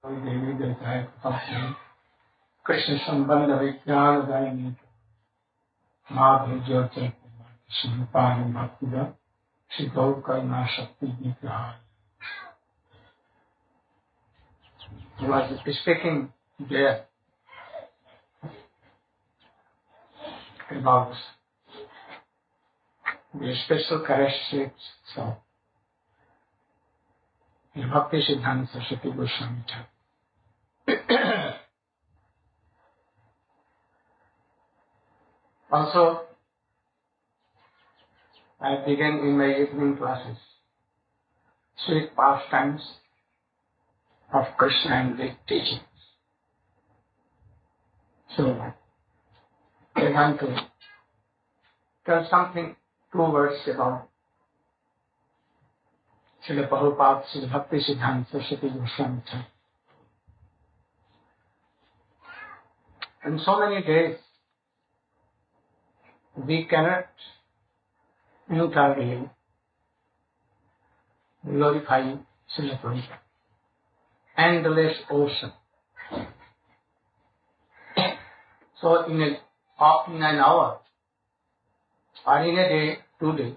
देवी देवताएं कृष्ण संबंध विज्ञान गायनी माधुर्य ज्योति संपान भक्ति सिद्धौ करना शक्ति विग्रह. He was speaking there about the special characteristics of the Bhaktisiddhanta Sarasvati Goswami Thakur. Also, I began in my evening classes sweet pastimes of Krishna and the teachings. So, I want to tell something, 2 words about Srila Prabhupada, Srila Bhaktisiddhanta Sarasvati Goswami Thakur. In so many days, we cannot entirely glorify Srila Prabhupada. Endless ocean. So in an hour, or in a day, 2 days,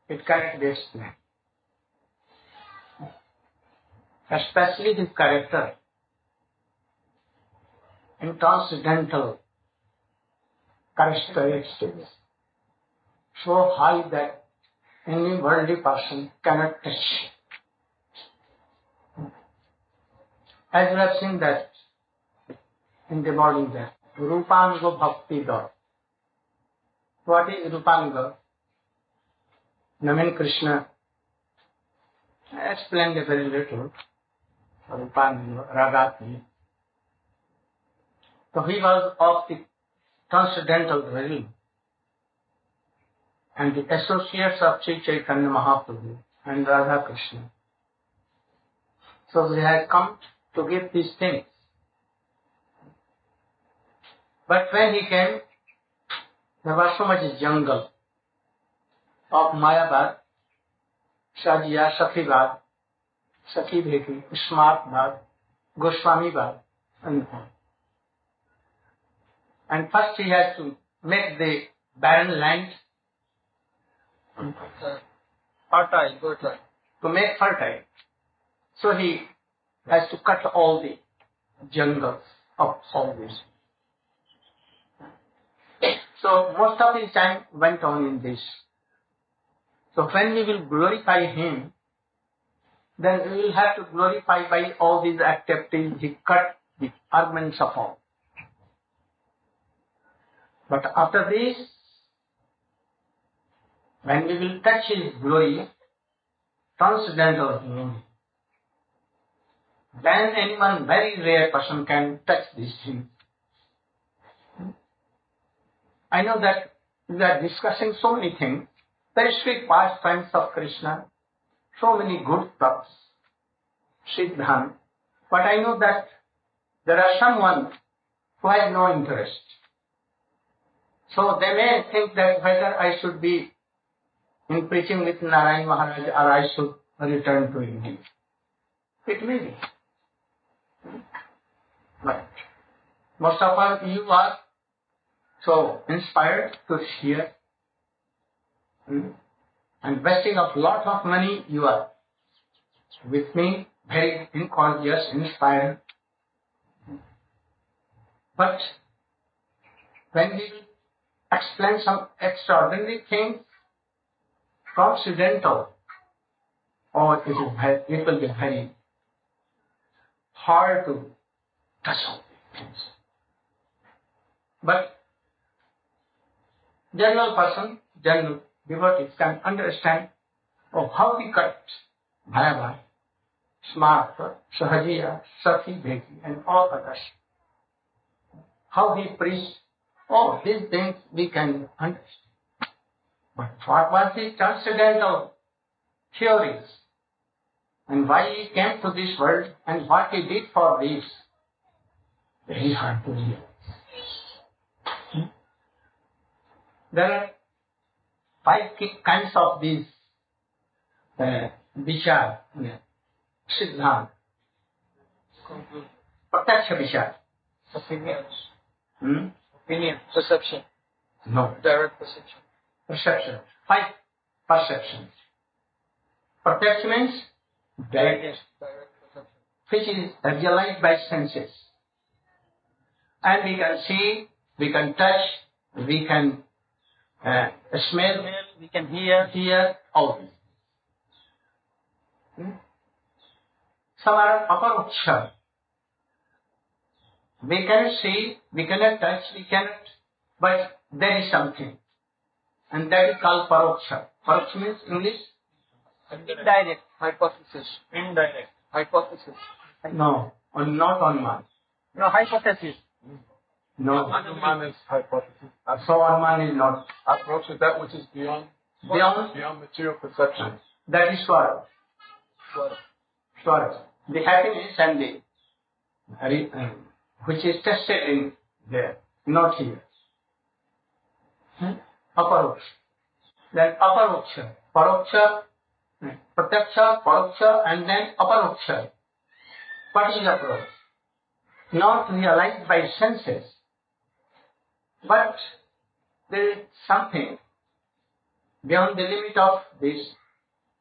it cannot be explained. Especially his character and transcendental characteristics so high that any worldly person cannot touch. As we have seen that in the morning that Rupanga Bhakti Dor. What is Rupanga? Namin Krishna explained a very little. Rupanga, Ragati. So he was of the transcendental realm and the associates of Sri Chaitanya Mahaprabhu and Radha Krishna. So they had come to give these things. But when he came, there was so much jungle of Mayabad, Sajiya, Sakhibad, Sakhi Bheki, Smartbad, Goswamibad, and all. And first he has to make the barren land fertile, to make fertile. So he has to cut all the jungles of all this. So most of his time went on in this. So when we will glorify him, then we will have to glorify by all these activities. He cut the arguments of all. But after this, when we will touch his glory, transcendental glory, then anyone very rare person can touch these things. I know that we are discussing so many things, very sweet pastimes of Krishna, so many good thoughts, Siddhant, but I know that there are someone who has no interest. So they may think that whether I should be in preaching with Narayan Maharaj or I should return to India. It may be. But most of all, you are so inspired to hear and wasting of lot of money, you are with me, very encouraged, inspired. But when we explain some extraordinary things, transcendental, or it will be very hard to touch all these things. But general person, general devotees can understand how he cut Bhayabhai, Smartha, Sahajiya, Sakhi Bheki and all others. How he preached, these things we can understand. But what was his transcendental theories? And why he came to this world and what he did for this? Very hard to realize. There are 5 kinds of these vichar, Siddhanta. Pratyaksha Vishaya. Opinions. Opinion. Perception. No. Direct perception. Perception. 5 perceptions. Pratyaksha means direct, Yes, direct perception. which is realized by senses. And we can see, we can touch, we can smell, We can hear. all these. Some are aparoksha. We cannot see, we cannot touch, we cannot, but there is something. And that is called paroksha. Paroksha means English? Indirect hypothesis. Indirect hypothesis. No, not Anuman. No, hypothesis. No. Anuman is hypothesis. So Anuman is not. Approach is that which is beyond material perception. That is Swara. Sure. Swara. The happiness and the which is tested in there, not here. Aparoksha. Then aparoksha. Paroksha, pratyaksha, paroksha, and then aparoksha. What is approach? Not realized by senses, but there is something beyond the limit of this.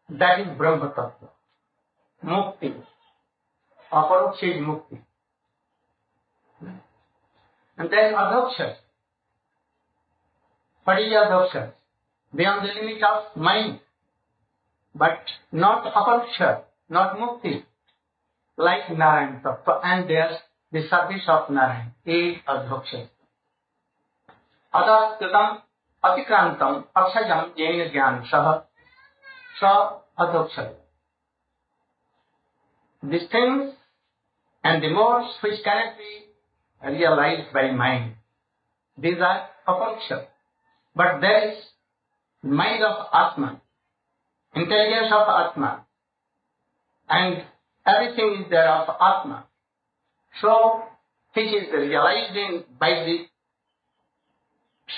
That is Brahma Tattva. Mukti. Aparoksha is mukti. And then adhoksha. What is adhoksha? Beyond the limit of mind, but not aparoksha, not mukti. Like Narayan Tattva, and there's the service of Narayan is adhoksha. Adaskritam atikrantam akshajam jena jnana saha sa adhoksha. These things and the modes which cannot be realized by mind, these are aparoksha. But there is mind of Atma, intelligence of Atma, and everything is there of Atma. So, which is realized by the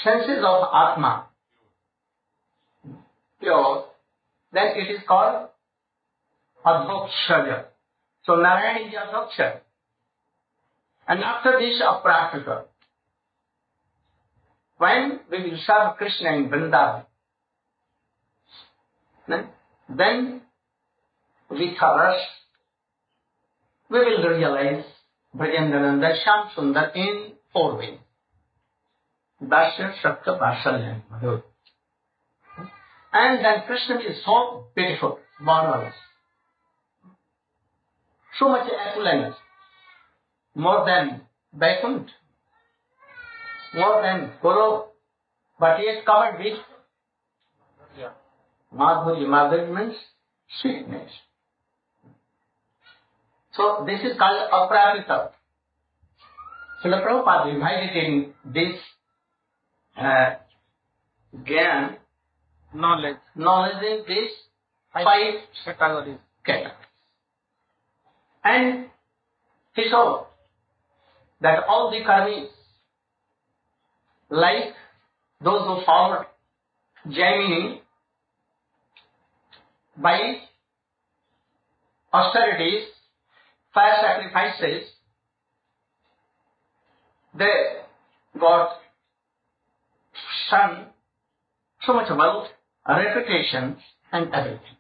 senses of Atma, pure, then it is called adhoksha. So, Narayana is adhoksha. And after this aprapita, when we will serve Krishna in Vrindavan, then with us, we will realize Brajendananda Shyam Sundar in 4 ways. Dasya, Shakta, Vasalya, Madhur. And then Krishna is so beautiful, marvelous. So much opulence, more than Vaikuntha, more than Guru, but he is covered with Madhurya. Madhurya means sweetness. So this is called aprapita. Srila Prabhupada divided in this Gyan, knowledge in these 5 categories. And he showed that all the karmis, like those who followed Jaimini, by austerities, fire sacrifices, they got so much wealth, reputation, and everything.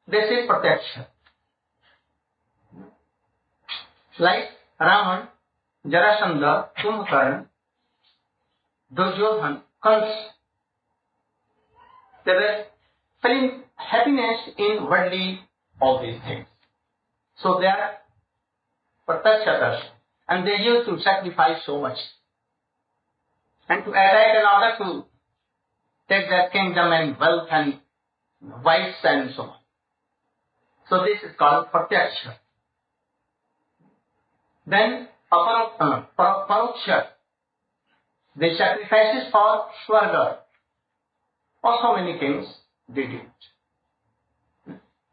This is protection. Like Raman, Jarasandha, Kumbhakarna, Duryodhana, Kans, they were feeling happiness in worldly all these things. So they are pratakshatas, and they used to sacrifice so much. And to attack in order to take their kingdom and wealth and wives and so on. So this is called pratyaksha. Then paroksha, the sacrifices for Swarga, or so many kings did it.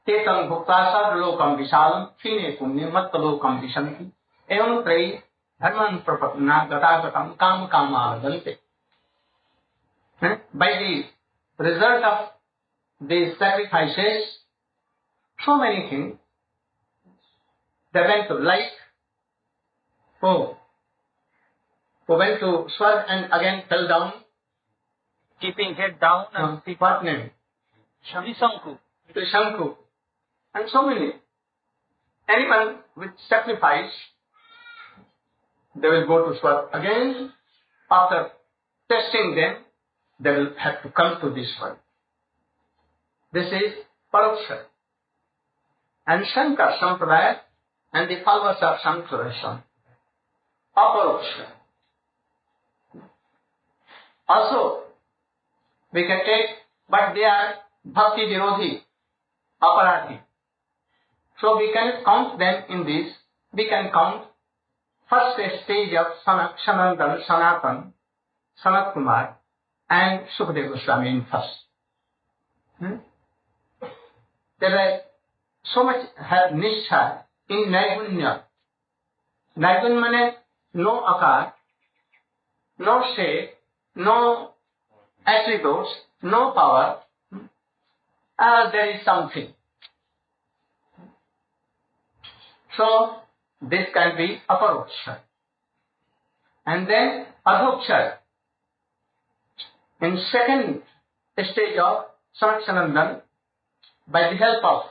Tetam bhukta sarvalokam vishalam, fine punyam mattalokam vishanti, evam trei dharman prapatna gatagatam kam kamadante. By the result of these sacrifices, so many things they went to light, who went to Swarg and again fell down. Keeping head down and What name? Shanku. Shanku. And so many. Anyone with sacrifice, they will go to Swarg. Again, after testing them, they will have to come to this world. This is Paroksha. And Shankar Sampradaya and the followers of Shankara Sampradaya. Aparoksha. Also, we can take, but they are Bhakti Virodhi, Aparadhi. So we can count them in this. We can count first stage of Sanandan, Sanatan, Sanat Kumar and Sukadeva Goswami in first. There are so much nishtha in Naigunya. Naigunya means no akar, no shape, no attributes, no power. There is something. So this can be aparoksha. And then adhoksha. In second stage of Sanat by the help of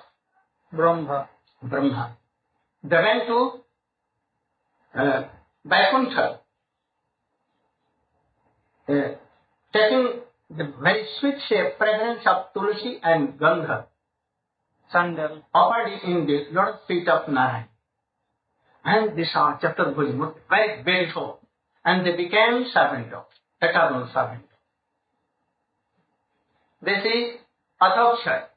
Brahma, they went to Vaikuntha, taking the very sweet fragrance of Tulsi and Gandha, Sandal, offered in the lotus feet of Narayan. And these are Chaturbhuji, very beautiful. And they became servant of, eternal servant. This is adhoksha.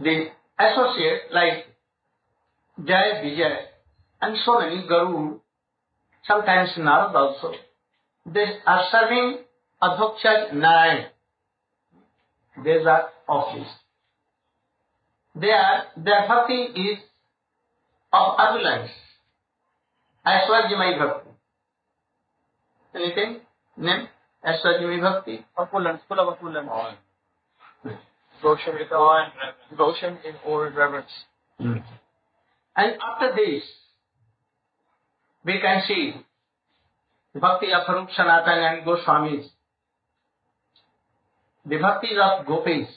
The associate like Jai, Vijay, and so many, Garu, sometimes Narad also, they are serving adhoksha Narayan. These are office. Their bhakti is of opulence. Aishwarjamai bhakti. Anything? Name? Aishwarjamai bhakti? opulence, full of opulence. Devotion in awe and reverence. And after this, we can see the bhakti of Farooq Sanatan and Goswamis, the bhakti of Gopis,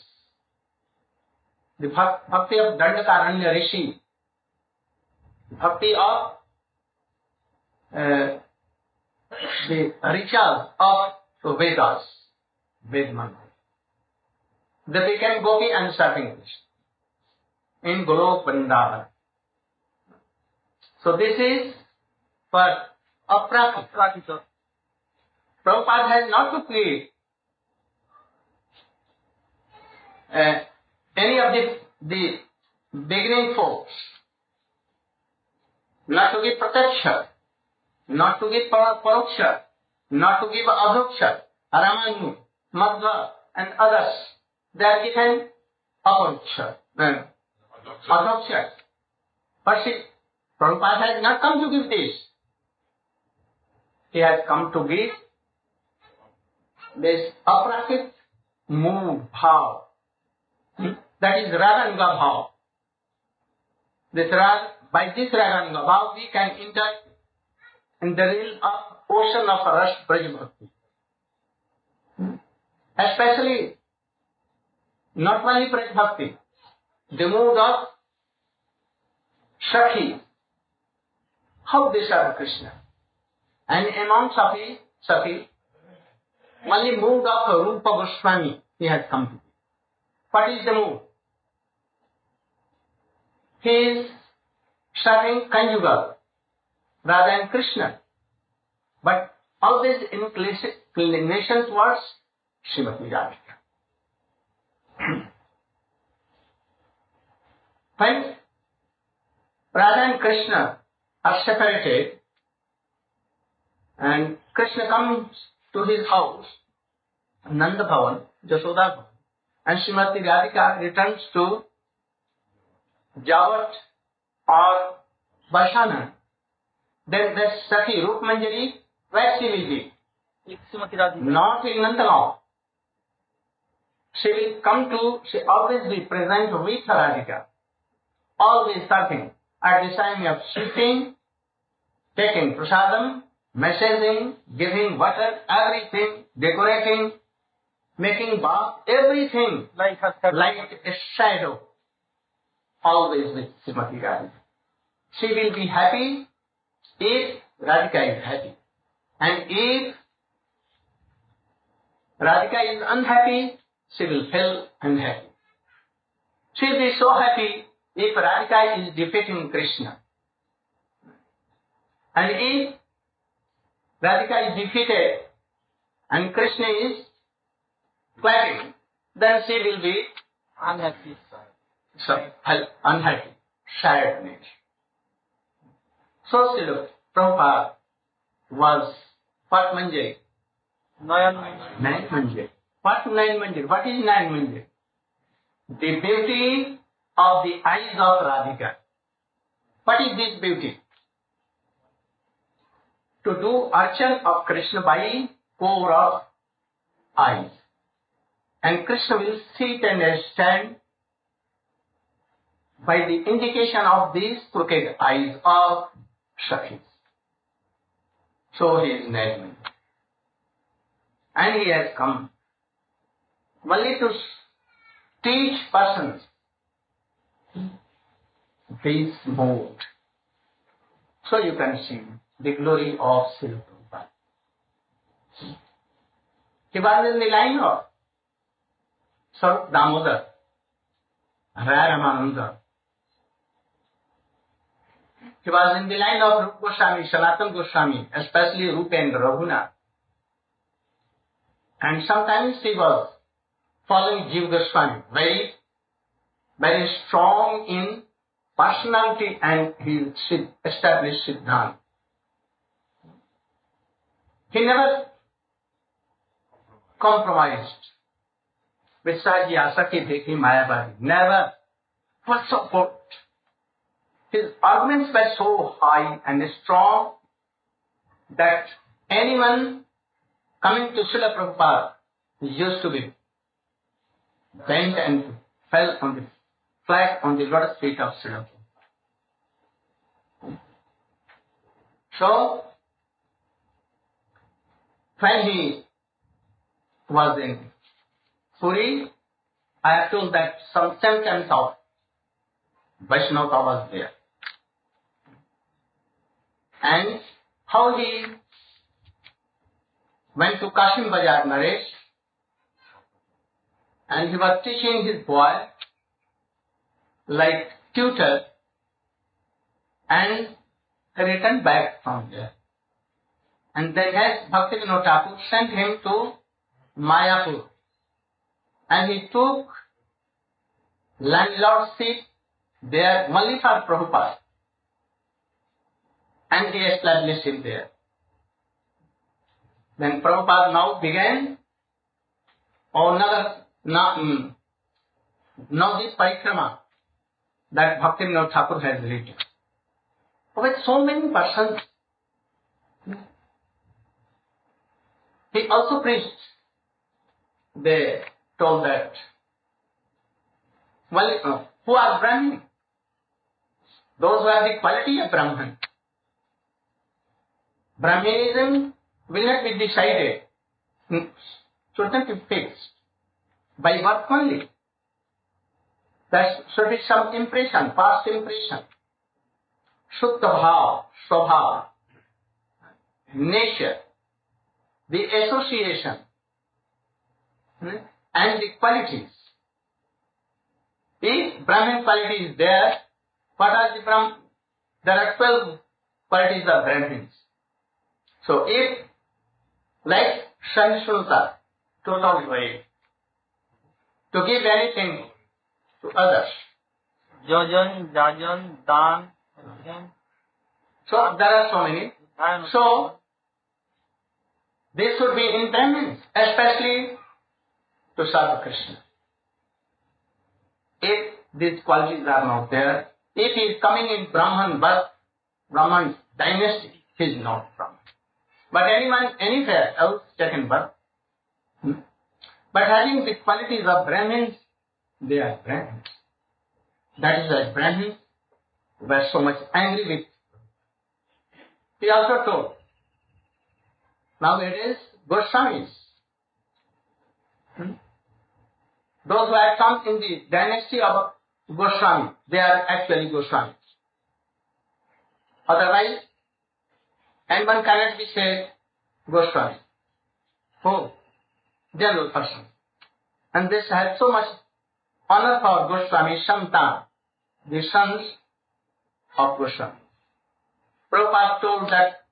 the bhakti of Dandakaranya Rishi, the bhakti of the rituals of Vedas, Ved Mantra. They became Gopi and serving Krishna in Golok Vrindavan. So this is for Aprakita. Prabhupada has not to create any of the beginning folks, not to give protection, not to give paroksha, not to give adhoksha, Ramanu, Madhva and others. They are given aparoksha, adhoksha. But see, Prabhupada has not come to give this. He has come to give this aprakrit mood bhav. That is raganga bhav. By this raganga bhav we can enter in the realm of ocean of Ras Braj Bhakti. Especially not only Braj Bhakti, the mood of Sakhi, how they serve Krishna. And among Sakhi, only mood of Rupa Goswami he has come to. What is the mood? He is serving conjugal rather than Krishna, but always inclination towards Srimati Radhika. When Radha and Krishna are separated and Krishna comes to his house, Nanda Bhavan, Jashoda Bhavan, and Srimati Radhika returns to Javat or Vaishana, then the Sakhi Rup Manjari, where she will be? Not in Nandagaon. She will come to, she always be present with Radhika, always serving. at the time of sweeping, taking prasadam, messaging, giving water, everything, decorating, making bath, everything Like a like a shadow, always with Srimati Radhika. She will be happy if Radhika is happy. And if Radhika is unhappy, she will feel unhappy. She will be so happy if Radhika is defeating Krishna. And if Radhika is defeated and Krishna is clapping, then she will be unhappy. unhappy, sadness. So Srila Prabhupada was what manjari? Nayan. Nine manjari. What nine manjari? What is nine manjari? The beauty of the eyes of Radhika. What is this beauty? To do archan of Krishna by core of eyes. And Krishna will sit and stand by the indication of these crooked eyes of Sakhis. So he is nine. And he has come only to teach persons this mode. So you can see the glory of Srila Prabhupada. He was in the line of Sarup Damodar, Ramananda. He was in the line of Rupa Goswami, Sanatana Goswami, especially Rupa and Raghunatha. And sometimes he was following Jiva Goswami, very strong in personality, and he established Siddhanta. He never compromised with Sahaji Asakti Dekhi Mayavadi. Never. For support. His arguments were so high and strong that anyone coming to Srila Prabhupada used to be bent and fell on the flat on the lotus feet of Srila Prabhupada. So, when he was in Puri, I have told that some symptoms of Vaishnava was there. And how he went to Kashim Bazar Naresh, and he was teaching his boy like tutor, and he returned back from there. And then as Bhaktisiddhanta Thakur sent him to Mayapur, and he took landlordship there only for Prabhupada, and he established him there. Then Prabhupada now began another Nadi Parikrama that Bhaktisiddhanta Thakur has written. With so many persons, he also preached. They told that, well, who are Brahmin? Those who have the quality of Brahman. Brahmanism will not be decided, should not be fixed by birth only. There should be some impression, past impression. Shuddha bhav, swabhav, nature, the association, and the qualities. If Brahmin quality is there, what are the Brahmin? There are 12 qualities of Brahmins. So if, like Sahishnutta, total way, to give anything to others. Jajan, Jajan, Dan, everything. So there are so many. So this should be in Brahmins, especially to serve Krishna. If these qualities are not there, if he is coming in Brahman birth, Brahman dynasty, he is not Brahman. But anyone, anywhere else taken birth, but having the qualities of Brahmins, they are Brahmins. That is why Brahmins were so much angry with. He also told, nowadays Goswamis, those who have come in the dynasty of Goswami, they are actually Goswamis. Otherwise, anyone cannot be said Goswami. Who? General person. And this has so much honor for Goswami Santan, the sons of Goswami. Prabhupada told that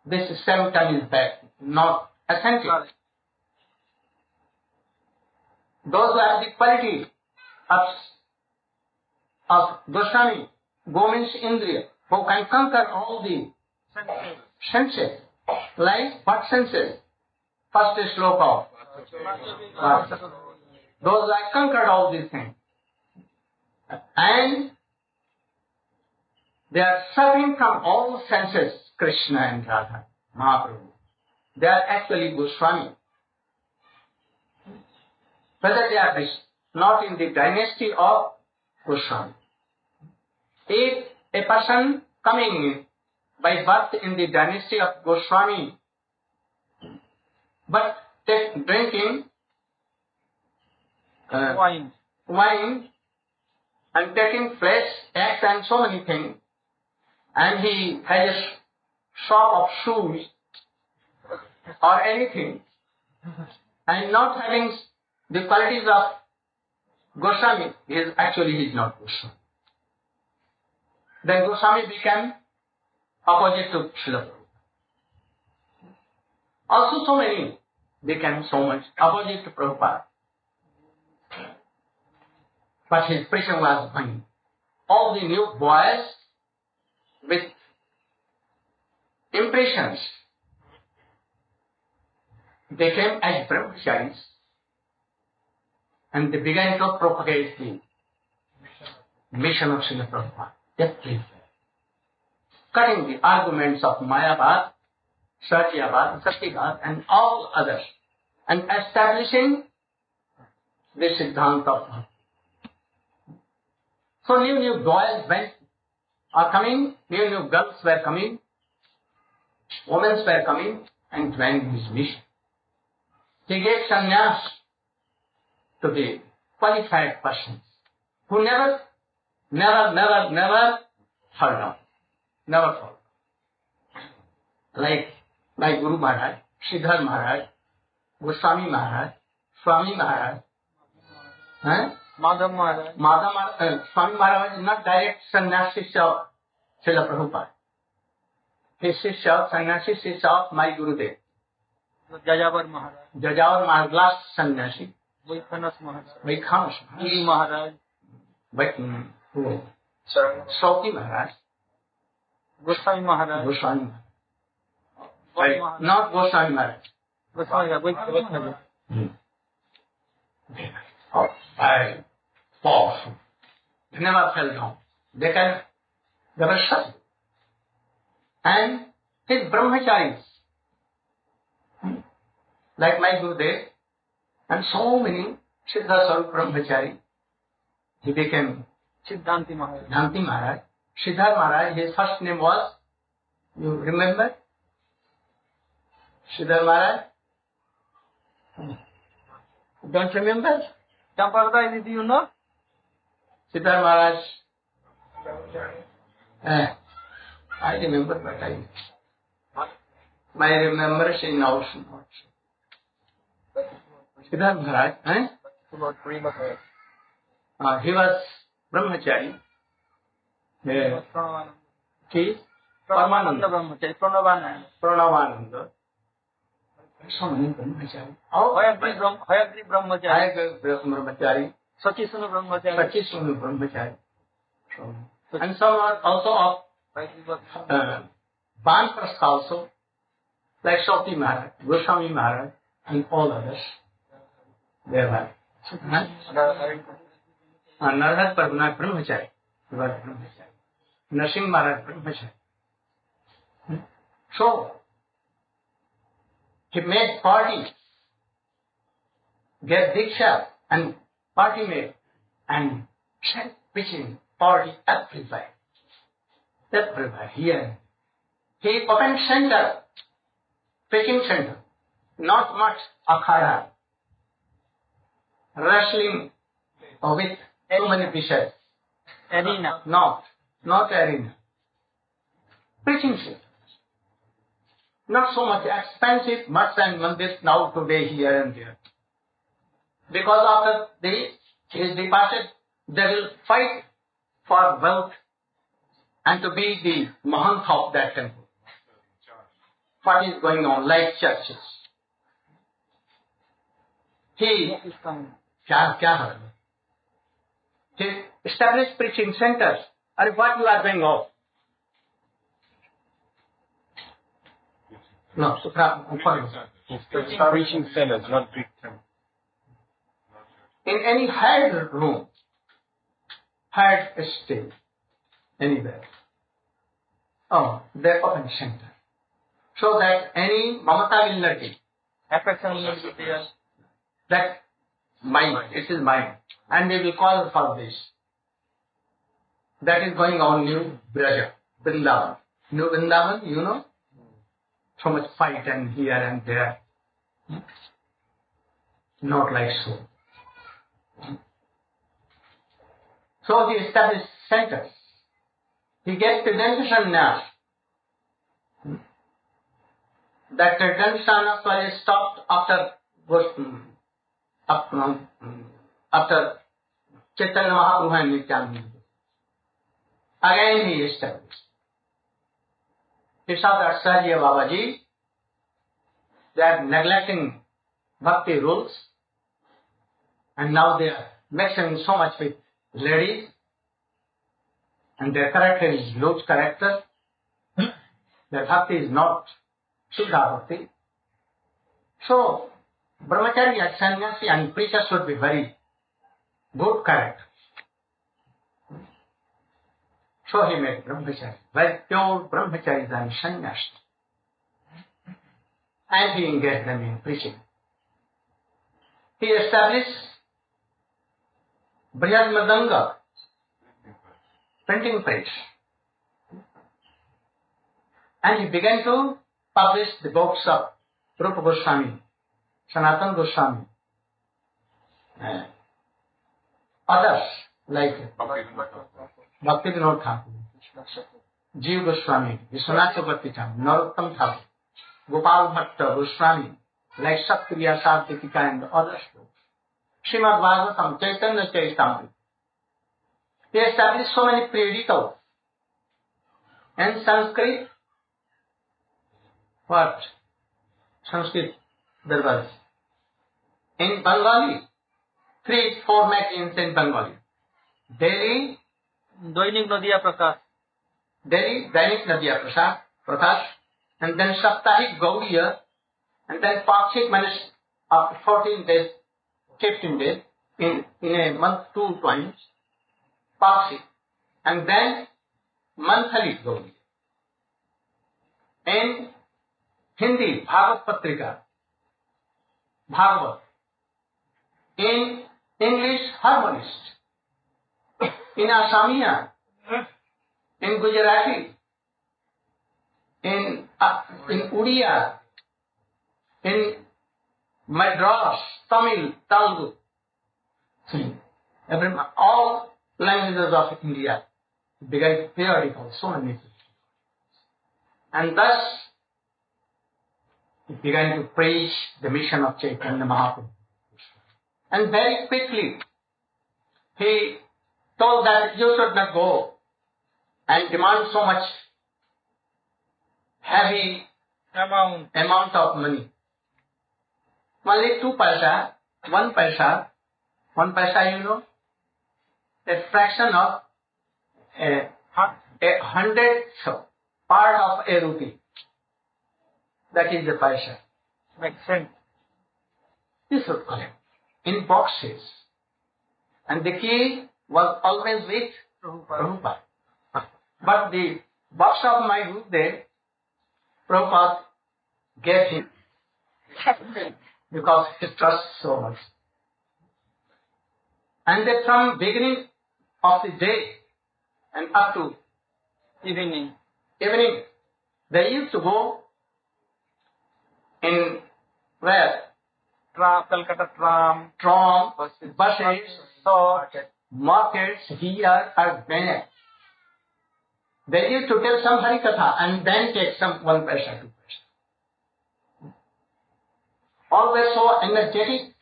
this Santan is bad, not authentic. Those who have the quality of Goswami, Govin's Indriya, who can conquer all the senses. Like what senses? First sloka. Those who have conquered all these things. And they are suffering from all senses, Krishna and Radha, Mahaprabhu. They are actually Goswami. Whether they are not in the dynasty of Goswami. If a person coming in by birth in the dynasty of Goswami, but drinking wine and taking flesh, eggs and so many things, and he has a shop of shoes or anything, and not having the qualities of Goswami, he is not Goswami. Then Goswami became opposite to Srila Prabhupada. Also so many became so much opposite to Prabhupada. But his preaching was fine. All the new boys with impressions, they came as brahmacharis and they began to propagate the mission of Srila Prabhupada. Deftly, cutting the arguments of Mayavad, Satyavad, Satyavad and all others, and establishing the Siddhanta of Bhakti. So new boys are coming, new girls were coming, women were coming and joining his mission. He gave sannyas to the qualified persons who never fall down. Never fall down. Like my Guru Maharaj, Sridhar Maharaj, Goswami Maharaj, Swami Maharaj, Madhav Maharaj. Swami Maharaj is not direct sannyasi of Srila Prabhupada. He is sannyasi of my Gurudev. Jajavar Maharaj. Jajavar Maharaj, last sannyasi. Vaikhanas Maharaj. Vaikhanas Giri Maharaj. Sauki Maharaj. Goswami Maharaj. Goswami Maharaj. Not Goswami Maharaj. Goswami Maharaj. Very powerful. They never fell down. They were shut. And his brahmacharis, like my Gurudev, and so many Siddha Sarup brahmachari, he became Siddhanti Maharaj. Siddhanti Maharaj. Siddhar Maharaj, his first name was, you remember? Siddhar Maharaj? Don't remember? Champardai, did you know? Siddhar Maharaj. I remember, but my remembrance now is not. Siddhar Maharaj, he was brahmachari. He is Paramananda Brahmachari. Pranavananda. So many brahmachari. Hayagri Brahmachari. Hayagri Brahmachari. Sachisunu Brahmachari. Sachisunu Brahmachari. And some are also of Banprastha also, like Shoti Maharaj, Goswami Maharaj, and all others. They were. Narad Parvana Brahmachari. He was Brahmachari. Narsingh Maharaj Brahmachari. So, he made party, gave diksha and party made, and sent preaching party everywhere. everywhere, here. He opened center, preaching center, not much akhada, wrestling with too many bishops. Arena. Not arena. Preaching center. Not so much expensive, much and mandir now today here and there. Because after his departure, they will fight for wealth and to be the mahant of that temple. What is going on, like churches? He established preaching centers. Or what you are doing off? No, Preaching centers, not big temples. In any hired room, hired estate, anywhere. Oh, they open center. So that any mamata will not be. Affection will be there. That mine, it is mine. And we will call for this. That is going on New Braja, Vrindavan. New Vrindavan, you know? So much fight and here and there. Not like so. So he established centers. He gets credential now. That credential was stopped after Chaitanya Mahaprabhu and Nityananda. Again he established. He saw that Sahajiya Babaji, they are neglecting bhakti rules, and now they are mixing so much with ladies, and their character is loose character. Their bhakti is not Shuddha bhakti. So, brahmachari and sannyasi and preacher should be very good character. So he made brahmachari, very pure brahmacharis and sannyasi. And he engaged them in preaching. He established Brihad Madanga printing press. And he began to publish the books of Rupa Goswami, Sanatana Goswami, others like Bhaktisiddhanta Thakur, Jeev Goswami, Vishwanath Chakravarti Thakur, Narottam Thakur, Gopal Bhatta Goswami, like Satkriya Sartika and others. Srimad Bhagavatam, Chaitanya Charitamrita. He established so many periodicals. And Sanskrit, what? Sanskrit, there was. In Bengali, 3-4 magazines in Bengali. Daily, Dainik Nadia Prakash. Daily, Dainik Nadia Prakash, and then Saptahik Gaudiya, and then Pakshik Manis after 14 days, 15 days, in a month 2 times, Pakshik, and then monthly Gaudiya. In Hindi, Bhagavad Patrika, Bhagavad. In English, Harmonist. In Assamia, in Gujarati, in Udiya, in Madras, Tamil, Telugu, all languages of India began periodical, so many. And thus, he began to preach the mission of Chaitanya Mahaprabhu. And very quickly, he told that you should not go and demand so much heavy amount of money. Only 2 paisa, 1 paisa, 1 paisa, you know, a fraction of a 100th part of a rupee. That is the paisa. Makes sense. You should collect in boxes. And the key was always with Prabhupada. But the box of my Gurudev, Prabhupada gave him because he trusts so much. And then from beginning of the day and up to Evening. Evening. They used to go in where? Calcutta tram. Tram, Buses. buses, markets here are there. They used to tell some Harikatha and then take some 1 paisa, 2 paisa. Always so energetic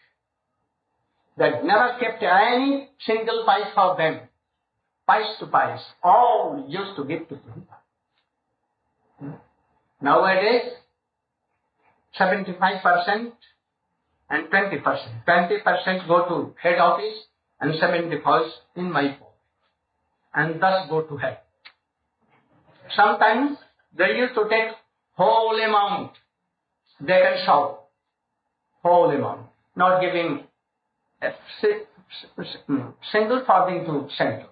that never kept any single pice for them. Pice to pice. All used to give to Prabhupada. Nowadays, 75% and 20%. 20% go to head office and 70% in my pocket. And thus go to head. Sometimes they used to take whole amount. They can shout. Whole amount. Not giving a single farthing to center.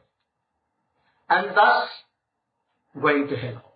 And thus going to hell.